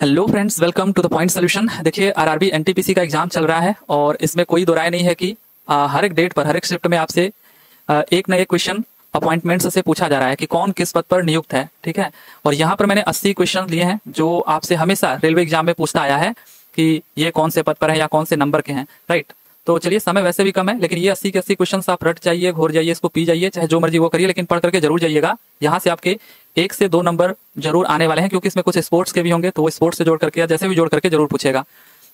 Hello friends, welcome to the point solution. देखिए, RRB NTPC का exam चल रहा है और इसमें कोई दो राय नहीं है कि हर एक डेट पर, हर एक शिफ्ट में आपसे एक न एक क्वेश्चन अपॉइंटमेंट्स से पूछा जा रहा है कि कौन किस पद पर नियुक्त है। ठीक है, और यहाँ पर मैंने 80 क्वेश्चन लिए हैं जो आपसे हमेशा रेलवे एग्जाम में पूछता आया है कि ये कौन से पद पर है या कौन से नंबर के हैं। राइट, तो चलिए, समय वैसे भी कम है, लेकिन ये 80 के 80 क्वेश्चन आप रट जाइए, घोर जाइए, इसको पी जाइए, चाहे जो मर्जी वो करिए, लेकिन पढ़ करके जरूर जाइएगा। यहाँ से आपके 1 से 2 नंबर जरूर आने वाले हैं, क्योंकि इसमें कुछ स्पोर्ट्स के भी होंगे, तो वो स्पोर्ट्स से जोड़ करके या जैसे भी जोड़ करके जरूर पूछेगा।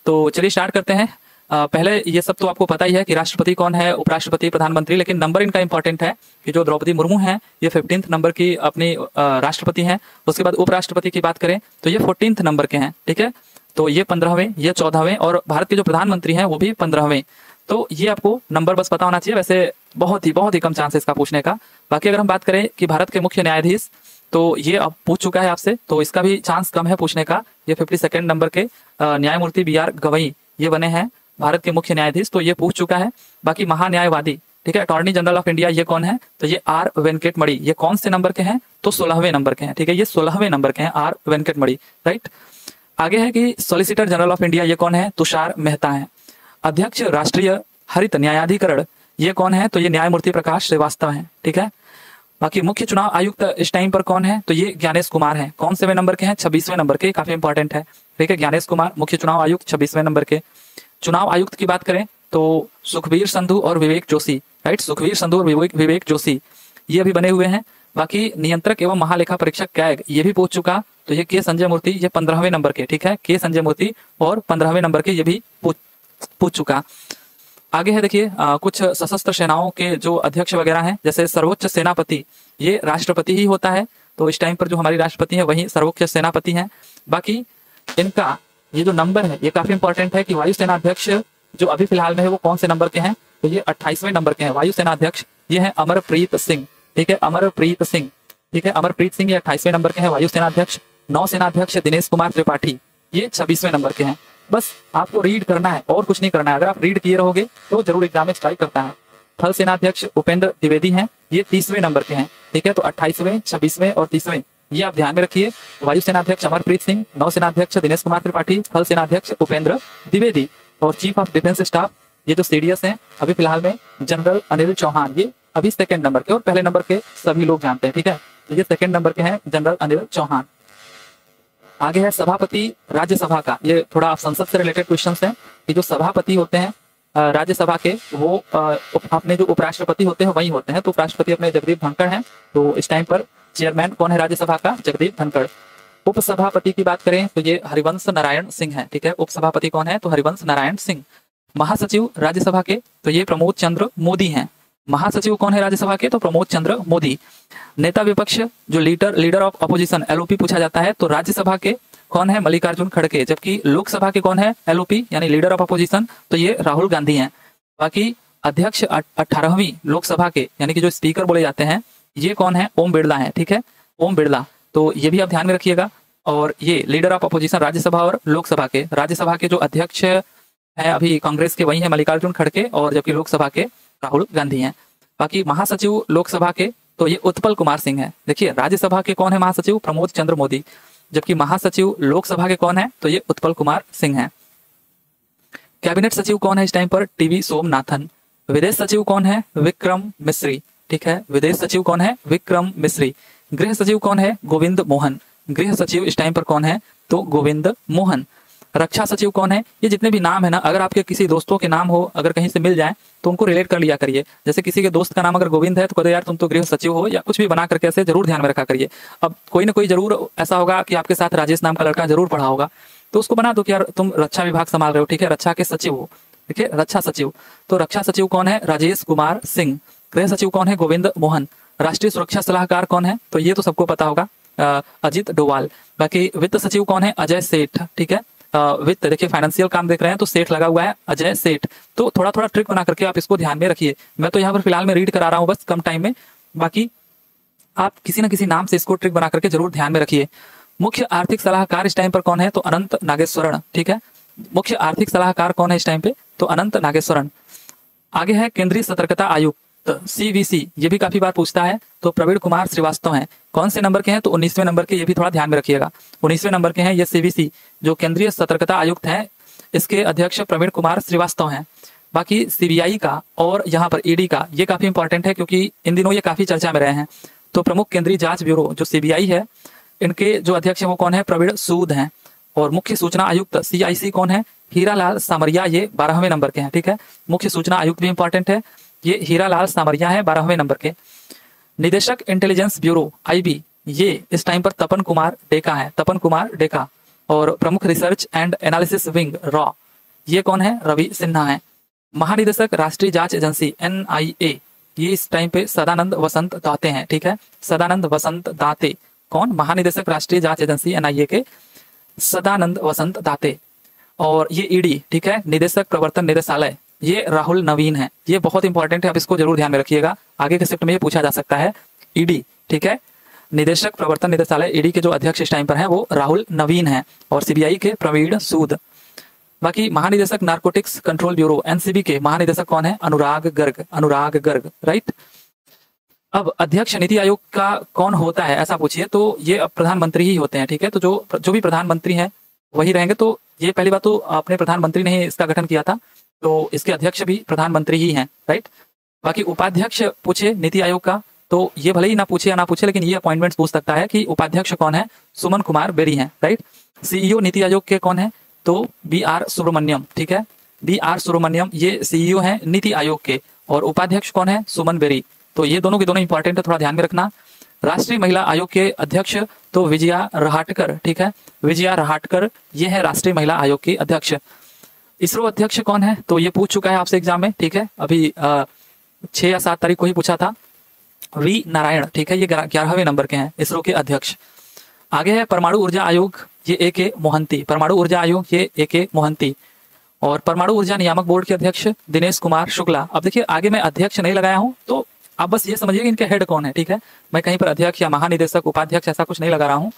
तो चलिए स्टार्ट करते हैं। पहले ये सब तो आपको पता ही है कि राष्ट्रपति कौन है, उपराष्ट्रपति, प्रधानमंत्री, लेकिन नंबर इनका इंपॉर्टेंट है कि जो द्रौपदी मुर्मू हैं ये 15th नंबर की अपनी राष्ट्रपति हैं। उसके बाद उपराष्ट्रपति की बात करें तो ये 14th नंबर के हैं। ठीक है, तो ये 15वें, ये 14वें, और भारत के जो प्रधानमंत्री हैं वो भी 15वें। तो ये आपको नंबर बस पता होना चाहिए। वैसे बहुत ही कम चांस है इसका पूछने का। बाकी अगर हम बात करें कि भारत के मुख्य न्यायाधीश, तो ये अब पूछ चुका है आपसे, तो इसका भी चांस कम है पूछने का। ये 52nd नंबर के न्यायमूर्ति BR गवई ये बने हैं भारत के मुख्य न्यायाधीश, तो ये पूछ चुका है। बाकी महान्यायवादी, ठीक है, अटॉर्नी जनरल ऑफ इंडिया, ये कौन है, तो ये R वेंकटमणि। ये कौन से नंबर के हैं, तो 16वें नंबर के हैं। ठीक है, ये 16वें नंबर के हैं, R वेंकटमणि। राइट, आगे है कि सॉलिसिटर जनरल ऑफ इंडिया, ये कौन है, तुषार मेहता है। अध्यक्ष राष्ट्रीय हरित न्यायाधिकरण, ये कौन है, तो ये न्यायमूर्ति प्रकाश श्रीवास्तव हैं। ठीक है, बाकी मुख्य चुनाव आयुक्त इस टाइम पर कौन है, तो ये ज्ञानेश कुमार हैं। कौन से नंबर के हैं, 26वें नंबर के, काफी इंपॉर्टेंट है। ठीक है, ज्ञानेश कुमार मुख्य चुनाव आयुक्त 26वें नंबर के। चुनाव आयुक्त की बात करें तो सुखबीर संधू और विवेक जोशी। राइट, सुखबीर संधू और विवेक जोशी ये अभी बने हुए हैं। बाकी नियंत्रक एवं महालेखा परीक्षक कैग, ये भी पूछ चुका, तो ये के संजय मूर्ति, ये 15वें नंबर के। ठीक है, के संजय मूर्ति और 15वें नंबर के, ये भी पूछ चुका। आगे है देखिए, कुछ सशस्त्र सेनाओं के जो अध्यक्ष वगैरह हैं, जैसे सर्वोच्च सेनापति, ये राष्ट्रपति ही होता है। तो इस टाइम पर जो हमारी राष्ट्रपति है वही सर्वोच्च सेनापति हैं। बाकी इनका ये जो नंबर है ये काफी इंपॉर्टेंट है कि वायुसेना अध्यक्ष जो अभी फिलहाल में है वो कौन से नंबर के हैं, तो ये 28वें नंबर के हैं वायुसेना अध्यक्ष। ये है अमरप्रीत सिंह। ठीक है, अमरप्रीत सिंह। ठीक है, अमरप्रीत सिंह ये 28वें नंबर के हैं वायुसेना अध्यक्ष। नौसेना अध्यक्ष दिनेश कुमार त्रिपाठी, ये 26वें नंबर के हैं। बस आपको रीड करना है और कुछ नहीं करना है। अगर आप रीड किए रहोगे तो जरूर एग्जाम में स्ट्राइक करता है। थल सेनाध्यक्ष उपेंद्र द्विवेदी हैं, ये 30वें नंबर के हैं। ठीक है, तो 28वें, 26वें और 30वें ये आप ध्यान में रखिए। वायुसेनाध्यक्ष अमरप्रीत सिंह, नौसेनाध्यक्ष दिनेश कुमार त्रिपाठी, थल सेनाध्यक्ष उपेंद्र द्विवेदी, और चीफ ऑफ डिफेंस स्टाफ ये जो सीडीएस हैं अभी फिलहाल में जनरल अनिल चौहान, ये अभी 2nd नंबर के, और पहले नंबर के सभी लोग जानते हैं। ठीक है, तो ये 2nd नंबर के हैं जनरल अनिल चौहान। आगे है सभापति राज्यसभा का। ये थोड़ा आप संसद से रिलेटेड क्वेश्चन हैं कि जो सभापति होते हैं राज्यसभा के, वो अपने जो उपराष्ट्रपति होते हैं वही होते हैं। तो उपराष्ट्रपति अपने जगदीप धनखड़ हैं, तो इस टाइम पर चेयरमैन कौन है राज्यसभा का, जगदीप धनखड़। उपसभापति की बात करें तो ये हरिवंश नारायण सिंह है। ठीक है, उपसभापति कौन है, तो हरिवंश नारायण सिंह। महासचिव राज्यसभा के तो ये प्रमोद चंद्र मोदी हैं। महासचिव कौन है राज्यसभा के, तो प्रमोद चंद्र मोदी। नेता विपक्ष जो लीडर ऑफ अपोजिशन LOP पूछा जाता है, तो राज्यसभा के कौन है, मल्लिकार्जुन खड़गे। जबकि लोकसभा के कौन है, LOP यानी लीडर ऑफ अपोजिशन, तो ये राहुल गांधी हैं। बाकी अध्यक्ष 18वीं लोकसभा के यानी कि जो स्पीकर बोले जाते हैं, ये कौन है, ओम बिरला है। ठीक है, ओम बिरला, तो ये भी आप ध्यान में रखिएगा। और ये लीडर ऑफ अपोजिशन राज्यसभा और लोकसभा के, राज्यसभा के जो अध्यक्ष है अभी कांग्रेस के वही है मल्लिकार्जुन खड़गे, और जबकि लोकसभा के राहुल गांधी हैं। बाकी महासचिव लोकसभा के तो ये उत्पल कुमार सिंह है। देखिए, राज्यसभा के कौन है महासचिव, प्रमोद चंद्र मोदी, जबकि महासचिव लोकसभा के कौन है, तो ये उत्पल कुमार सिंह है। कैबिनेट सचिव कौन है इस टाइम पर, TV सोमनाथन। विदेश सचिव कौन है, विक्रम मिश्री। ठीक है, विदेश सचिव कौन है, विक्रम मिश्री। गृह सचिव कौन है, गोविंद मोहन। गृह सचिव इस टाइम पर कौन है, तो गोविंद मोहन। रक्षा सचिव कौन है, ये जितने भी नाम है ना, अगर आपके किसी दोस्तों के नाम हो, अगर कहीं से मिल जाए तो उनको रिलेट कर लिया करिए। जैसे किसी के दोस्त का नाम अगर गोविंद है तो कहते यार तुम तो गृह सचिव हो, या कुछ भी बना करके ऐसे जरूर ध्यान में रखा करिए। अब कोई ना कोई जरूर ऐसा होगा कि आपके साथ राजेश नाम का लड़का जरूर पढ़ा होगा, तो उसको बना दो कि यार तुम रक्षा विभाग संभाल रहे हो। ठीक है, रक्षा के सचिव हो। ठीक है, रक्षा सचिव, तो रक्षा सचिव कौन है, राजेश कुमार सिंह। गृह सचिव कौन है, गोविंद मोहन। राष्ट्रीय सुरक्षा सलाहकार कौन है, तो ये तो सबको पता होगा, अजित डोवाल। बाकी वित्त सचिव कौन है, अजय सेठ। ठीक है, वित्त, देखिए फाइनेंशियल काम देख रहे हैं तो सेठ लगा हुआ है, अजय सेठ। तो थोड़ा थोड़ा ट्रिक बना करके आप इसको ध्यान में रखिए। मैं तो यहाँ पर फिलहाल में रीड करा रहा हूँ बस कम टाइम में, बाकी आप किसी ना किसी नाम से इसको ट्रिक बना करके जरूर ध्यान में रखिए। मुख्य आर्थिक सलाहकार इस टाइम पर कौन है, तो अनंत नागेश्वरण। ठीक है, मुख्य आर्थिक सलाहकार कौन है इस टाइम पे, तो अनंत नागेश्वरण। आगे है केंद्रीय सतर्कता आयुक्त, आयुक्त CVC, ये भी काफी बार पूछता है, तो प्रवीण कुमार श्रीवास्तव हैं। कौन से नंबर के हैं? तो 19वें नंबर के, ये भी थोड़ा ध्यान में रखिएगा, 19वें नंबर के हैं ये CVC, जो केंद्रीय सतर्कता आयुक्त हैं, इसके अध्यक्ष प्रवीण कुमार श्रीवास्तव हैं। बाकी CBI का और यहाँ पर ED का, ये काफी इंपॉर्टेंट है क्योंकि इन दिनों ये काफी चर्चा में रहे हैं। तो प्रमुख केंद्रीय जांच ब्यूरो जो CBI है, इनके जो अध्यक्ष है वो कौन है? प्रवीण सूद हैं। और मुख्य सूचना आयुक्त CIC कौन है? हीरालाल सामरिया, ये 12वें नंबर के हैं, ठीक है। मुख्य सूचना आयुक्त भी इंपॉर्टेंट है, ये हीरालाल सामरिया है, 12वें नंबर के। निदेशक इंटेलिजेंस ब्यूरो IB, ये इस टाइम पर तपन कुमार डेका है, तपन कुमार डेका। और प्रमुख research and analysis wing raw, ये कौन है? रवि सिन्हा है। महानिदेशक राष्ट्रीय जांच एजेंसी NIA, ये इस टाइम पे सदानंद वसंत दाते हैं, ठीक है। सदानंद वसंत दाते, कौन? महानिदेशक राष्ट्रीय जांच एजेंसी NIA के सदानंद वसंत दाते। और ये ED, ठीक है, निदेशक प्रवर्तन निदेशालय, ये राहुल नवीन है। ये बहुत इंपॉर्टेंट है, आप इसको जरूर ध्यान में रखिएगा, आगे के शिफ्ट में ये पूछा जा सकता है। ED, ठीक है, निदेशक प्रवर्तन निदेशालय, ED के जो अध्यक्ष इस टाइम पर है वो राहुल नवीन है। और CBI के प्रवीण सूद। बाकी महानिदेशक नारकोटिक्स कंट्रोल ब्यूरो NCB के महानिदेशक कौन है? अनुराग गर्ग, अनुराग गर्ग, राइट। अब अध्यक्ष नीति आयोग का कौन होता है ऐसा पूछिए, तो ये अब प्रधानमंत्री ही होते हैं, ठीक है। तो जो भी प्रधानमंत्री हैं वही रहेंगे। तो ये पहली बात तो अपने प्रधानमंत्री ने ही इसका गठन किया था, तो इसके अध्यक्ष भी प्रधानमंत्री ही हैं, राइट। बाकी उपाध्यक्ष पूछे नीति आयोग का, तो ये भले ही ना पूछे या ना पूछे, लेकिन ये अपॉइंटमेंट पूछ सकता है कि उपाध्यक्ष कौन है? सुमन कुमार बेरी हैं, राइट। CEO नीति आयोग के कौन है? तो BR सुब्रमण्यम, ठीक है, BR सुब्रमण्यम, ये CEO हैं नीति आयोग के। और उपाध्यक्ष कौन है? सुमन बेरी। तो ये दोनों के दोनों इंपॉर्टेंट है, थोड़ा ध्यान में रखना। राष्ट्रीय महिला आयोग के अध्यक्ष तो विजया रहाटकर, ठीक है, विजया रहाटकर, ये है राष्ट्रीय महिला आयोग की अध्यक्ष। इसरो अध्यक्ष कौन है? तो ये पूछ चुका है आपसे एग्जाम में, ठीक है, अभी 6 या 7 तारीख को ही पूछा था। V नारायण, ठीक है, ये 11वें नंबर के हैं इसरो के अध्यक्ष। आगे है परमाणु ऊर्जा आयोग, ये AK मोहंती, परमाणु ऊर्जा आयोग ये AK मोहंती। और परमाणु ऊर्जा नियामक बोर्ड के अध्यक्ष दिनेश कुमार शुक्ला। अब देखिए आगे मैं अध्यक्ष नहीं लगाया हूं, तो आप बस ये समझिए कि इनके हेड कौन है, ठीक है। मैं कहीं पर अध्यक्ष या महानिदेशक उपाध्यक्ष ऐसा कुछ नहीं लगा रहा हूँ,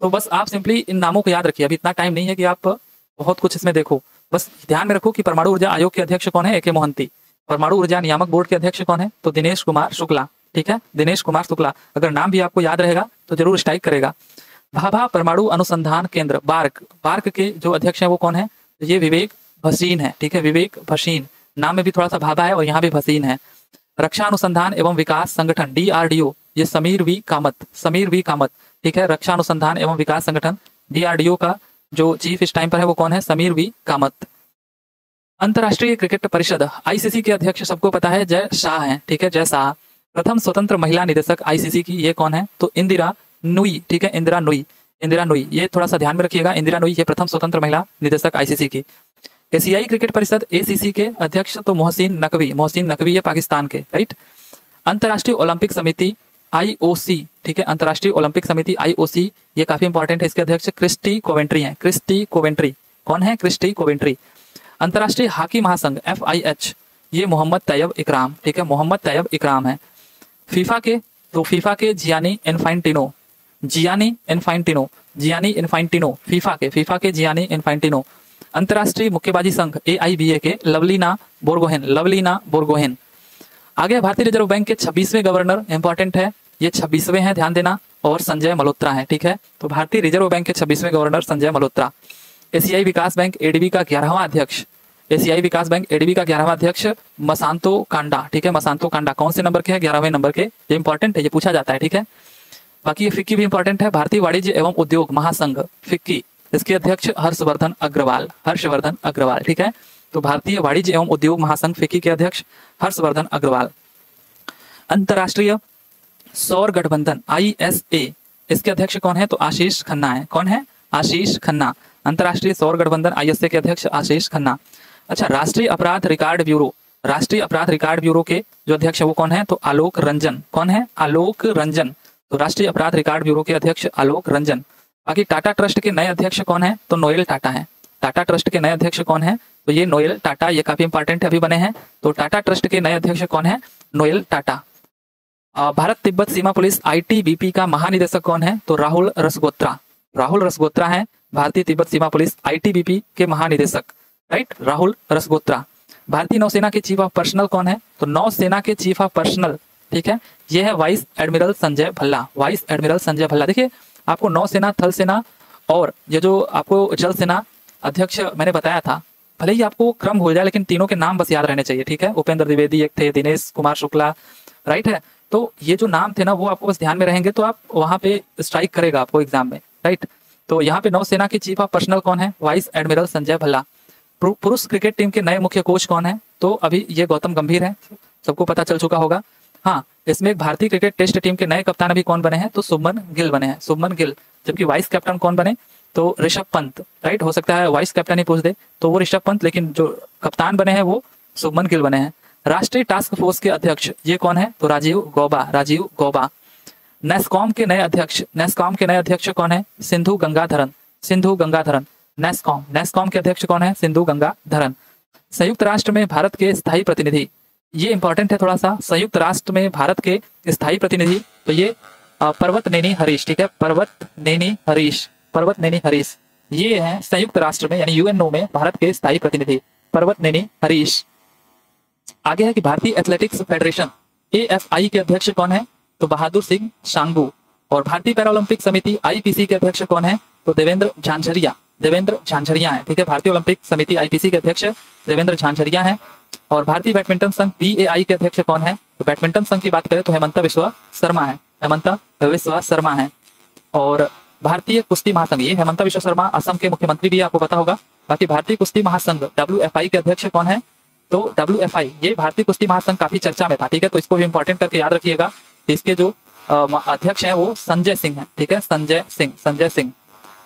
तो बस आप सिंपली इन नामों को याद रखिए। अभी इतना टाइम नहीं है कि आप बहुत कुछ इसमें देखो, बस ध्यान में रखो कि परमाणु ऊर्जा आयोग के अध्यक्ष कौन है? AK मोहंती। परमाणु ऊर्जा नियामक बोर्ड के अध्यक्ष कौन है? तो दिनेश कुमार शुक्ला, ठीक है, दिनेश कुमार शुक्ला। अगर नाम भी आपको याद रहेगा तो जरूर स्ट्राइक करेगा। भाभा परमाणु अनुसंधान केंद्र बार्क के जो अध्यक्ष है वो कौन है? तो ये विवेक भसीन है, ठीक है, विवेक भसीन। नाम में भी थोड़ा सा भाभा है और यहाँ भी भसीन है। रक्षा अनुसंधान एवं विकास संगठन DRDO, ये समीर V कामत, ठीक है, रक्षा अनुसंधान एवं विकास संगठन DRDO का जो चीफ इस टाइम पर है वो कौन है? समीर V कामत। अंतरराष्ट्रीय क्रिकेट परिषद ICC के अध्यक्ष सबको पता है जय शाह हैं, ठीक है, जय शाह। प्रथम स्वतंत्र महिला निदेशक ICC की ये कौन है? तो इंदिरा नुई, ठीक है, इंदिरा नुई, ये थोड़ा सा ध्यान में रखिएगा। इंदिरा नुई ये प्रथम स्वतंत्र महिला निदेशक ICC की। एशियाई क्रिकेट परिषद ACC के अध्यक्ष तो मोहसिन नकवी ये पाकिस्तान के, राइट। अंतर्राष्ट्रीय ओलंपिक समिति IOC, ठीक है, अंतर्राष्ट्रीय ओलंपिक समिति IOC, ये काफी इंपॉर्टेंट है, इसके अध्यक्ष क्रिस्टी कोवेंट्री हैं, क्रिस्टी कोवेंट्री। कौन है? Christie Coventry. अंतर्राष्ट्रीय हॉकी महासंघ FIH, ये मोहम्मद तैयब इकराम, ठीक है, मोहम्मद तैयब इकराम है। फीफा के जियानी इन्फांटिनो, फीफा के जियानी इन्फांटिनो। अंतर्राष्ट्रीय मुक्केबाजी संघ AIBA के लवलीना बोरगोहेन। आगे भारतीय रिजर्व बैंक के 26वें गवर्नर, इंपॉर्टेंट है, ये 26वें हैं, ध्यान देना, और संजय मल्होत्रा है, ठीक है। तो भारतीय रिजर्व बैंक के 26वें गवर्नर संजय मल्होत्रा। एशियाई विकास बैंक ADB का 11वां अध्यक्ष, मसांतो कांडा, ठीक है, मसांतो कांडा। कौन से नंबर के हैं? 11वें नंबर के। ये इंपॉर्टेंट है, ये पूछा जाता है, ठीक है। बाकी ये फिक्की भी इंपॉर्टेंट है, भारतीय वाणिज्य एवं उद्योग महासंघ फिक्की, इसके अध्यक्ष हर्षवर्धन अग्रवाल, ठीक है। तो भारतीय वाणिज्य एवं उद्योग महासंघ फिक्की के अध्यक्ष हर्षवर्धन अग्रवाल। अंतरराष्ट्रीय सौर गठबंधन ISA, इसके अध्यक्ष कौन है? तो आशीष खन्ना है। कौन है? आशीष खन्ना। अंतरराष्ट्रीय सौर गठबंधन ISA के अध्यक्ष आशीष खन्ना। अच्छा, राष्ट्रीय अपराध रिकॉर्ड ब्यूरो के जो अध्यक्ष है वो कौन है? तो आलोक रंजन। कौन है? आलोक रंजन। तो राष्ट्रीय अपराध रिकॉर्ड ब्यूरो के अध्यक्ष आलोक रंजन। बाकी टाटा ट्रस्ट के नए अध्यक्ष कौन है? तो नोएल टाटा है। टाटा ट्रस्ट के नए अध्यक्ष कौन है? तो ये नोएल टाटा, ये काफी इंपॉर्टेंट है, अभी बने हैं। तो टाटा ट्रस्ट के नए अध्यक्ष कौन है? नोएल टाटा। भारत तिब्बत सीमा पुलिस ITBP का महानिदेशक कौन है? तो राहुल रसगोत्रा है, भारतीय तिब्बत सीमा पुलिस ITBP के महानिदेशक, राइट, राहुल रसगोत्रा। भारतीय नौसेना के चीफ ऑफ पर्सनल कौन है? तो नौसेना के चीफ ऑफ पर्सनल, ठीक है, ये है vice admiral Sanjay Bhalla, vice admiral Sanjay Bhalla. देखिए आपको नौसेना, थल सेना और ये जो आपको जल सेना अध्यक्ष मैंने बताया था, भले ही आपको क्रम भूल जाए लेकिन तीनों के नाम बस याद रहने चाहिए, ठीक है। उपेंद्र द्विवेदी एक थे, दिनेश कुमार शुक्ला, राइट है। तो ये जो नाम थे ना वो आपको बस ध्यान में रहेंगे तो आप वहां पे स्ट्राइक करेगा आपको एग्जाम में, राइट। तो यहाँ पे नौसेना के चीफ ऑफ पर्सनल कौन है? Vice admiral Sanjay Bhalla. पुरुष क्रिकेट टीम के नए मुख्य कोच कौन है? तो अभी ये गौतम गंभीर है, सबको पता चल चुका होगा। हाँ, इसमें एक भारतीय क्रिकेट टेस्ट टीम के नए कप्तान अभी कौन बने हैं? तो शुभमन गिल बने हैं, शुभमन गिल। जबकि वाइस कैप्टन कौन बने? तो ऋषभ पंत, राइट। हो सकता है वाइस कैप्टन ही पूछ दे तो वो ऋषभ पंत, लेकिन जो कप्तान बने हैं वो शुभमन गिल बने हैं। राष्ट्रीय टास्क फोर्स के अध्यक्ष ये कौन है? तो राजीव गौबा, राजीव गौबा। नेस्कॉम के नए अध्यक्ष, नेस्कॉम के नए अध्यक्ष कौन है? सिंधु गंगाधरन, सिंधु गंगाधरन। नेस्कॉम, नेस्कॉम के अध्यक्ष कौन है? सिंधु गंगाधरन। संयुक्त राष्ट्र में भारत के स्थायी प्रतिनिधि, ये इंपॉर्टेंट है थोड़ा सा। संयुक्त राष्ट्र में भारत के स्थायी प्रतिनिधि तो ये पर्वतनेनी हरीश, ठीक है, पर्वतनेनी हरीश, पर्वतनेनी हरीश, ये है संयुक्त राष्ट्र में यानी यूएनओ में भारत के स्थायी प्रतिनिधि, पर्वतनेनी हरीश। आगे है कि भारतीय एथलेटिक्स फेडरेशन AFI के अध्यक्ष कौन है? तो बहादुर सिंह सांगू। और भारतीय पैरालंपिक समिति IPC के अध्यक्ष कौन है? तो देवेंद्र झांझरिया, देवेंद्र झांझरिया है, ठीक है। भारतीय ओलंपिक समिति IPC के अध्यक्ष देवेंद्र झांझरिया है। और भारतीय बैडमिंटन संघ BAI के अध्यक्ष कौन है? तो बैडमिंटन संघ की बात करें तो हेमंता बिस्वा शर्मा है, हेमंता बिस्वा शर्मा है। और भारतीय कुश्ती महासंघ, ये हेमंता बिस्वा शर्मा असम के मुख्यमंत्री भी आपको पता होगा। बाकी भारतीय कुश्ती महासंघ WFI के अध्यक्ष कौन है? तो WFI, ये भारतीय कुश्ती महासंघ काफी चर्चा में था, ठीक है, तो इसको भी इंपॉर्टेंट करके याद रखिएगा। इसके जो अध्यक्ष हैं वो संजय सिंह हैं, ठीक है, संजय सिंह, संजय सिंह।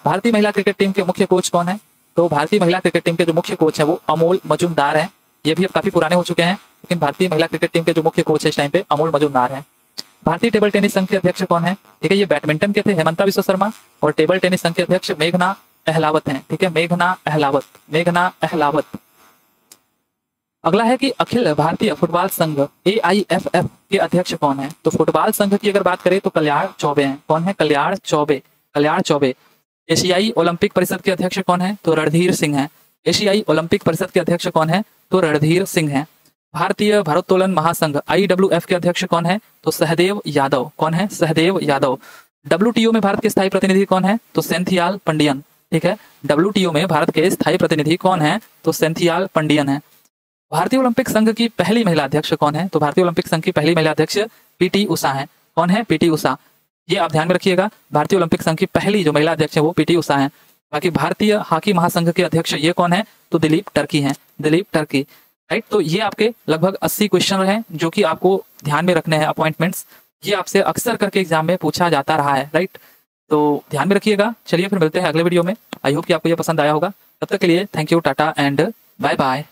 भारतीय महिला क्रिकेट टीम के मुख्य कोच कौन है? तो भारतीय महिला क्रिकेट टीम के जो मुख्य कोच है वो अमोल मजूमदार है। ये भी अब काफी पुराने हो चुके हैं, लेकिन भारतीय महिला क्रिकेट टीम के जो मुख्य कोच है इस टाइम पे अमोल मजूमदार है। भारतीय टेबल टेनिस संघ के अध्यक्ष कौन है? ठीक है, ये बैडमिंटन के थे हेमंता बिस्वा शर्मा, और टेबल टेनिस संघ के अध्यक्ष मेघना अहलावत हैं, ठीक है, मेघना अहलावत, मेघना अहलावत। अगला है कि अखिल भारतीय फुटबॉल संघ AIFF के अध्यक्ष कौन है? तो फुटबॉल संघ की अगर बात करें तो कल्याण चौबे हैं। कौन है? कल्याण चौबे, कल्याण चौबे। एशियाई ओलंपिक परिषद के अध्यक्ष कौन है? तो रणधीर सिंह है। एशियाई ओलंपिक परिषद के अध्यक्ष कौन है? तो रणधीर सिंह है। भारतीय भारोत्तोलन महासंघ IWF के अध्यक्ष कौन है? तो सहदेव यादव। कौन है? सहदेव यादव। WTO में भारत के स्थायी प्रतिनिधि कौन है? तो सेंथियाल पंडियन, ठीक है। WTO में भारत के स्थायी प्रतिनिधि कौन है? तो सेंथियाल पंडियन है। भारतीय ओलंपिक संघ की पहली महिला अध्यक्ष कौन है? तो भारतीय ओलंपिक संघ की पहली महिला अध्यक्ष PT उषा है। कौन है? PT उषा। ये आप ध्यान में रखिएगा, भारतीय ओलंपिक संघ की पहली जो महिला अध्यक्ष है वो PT उषा है। बाकी भारतीय हॉकी महासंघ के अध्यक्ष ये कौन है? तो दिलीप टर्की हैं, दिलीप टर्की, राइट। तो ये आपके लगभग 80 क्वेश्चन हैं जो कि आपको ध्यान में रखने हैं। अपॉइंटमेंट्स ये आपसे अक्सर करके एग्जाम में पूछा जाता रहा है, राइट। तो ध्यान में रखिएगा। चलिए फिर मिलते हैं अगले वीडियो में। आई होप कि आपको ये पसंद आया होगा। तब तक के लिए thank you, tata and bye bye.